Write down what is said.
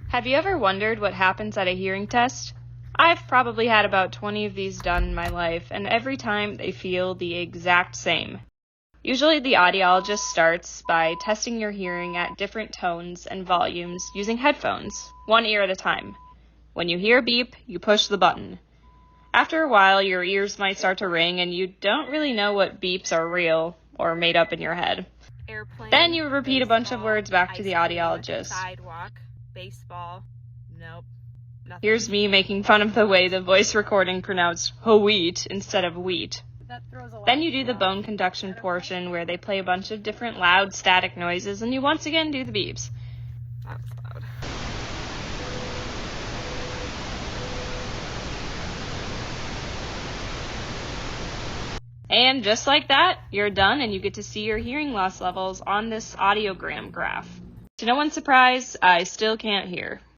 Have you ever wondered what happens at a hearing test? I've probably had about 20 of these done in my life, and every time they feel the exact same. Usually the audiologist starts by testing your hearing at different tones and volumes using headphones, one ear at a time. When you hear a beep, you push the button. After a while, your ears might start to ring and you don't really know what beeps are real or made up in your head. Airplane, Then you repeat a bunch of baseball, words back to the ice cream, audiologist. sidewalk, baseball, nope, nothing. Here's me making fun of the way the voice recording pronounced wheat instead of wheat. Then you do the bone conduction portion where they play a bunch of different loud static noises and you once again do the beeps. That was loud. And just like that, you're done and you get to see your hearing loss levels on this audiogram graph. To no one's surprise, I still can't hear.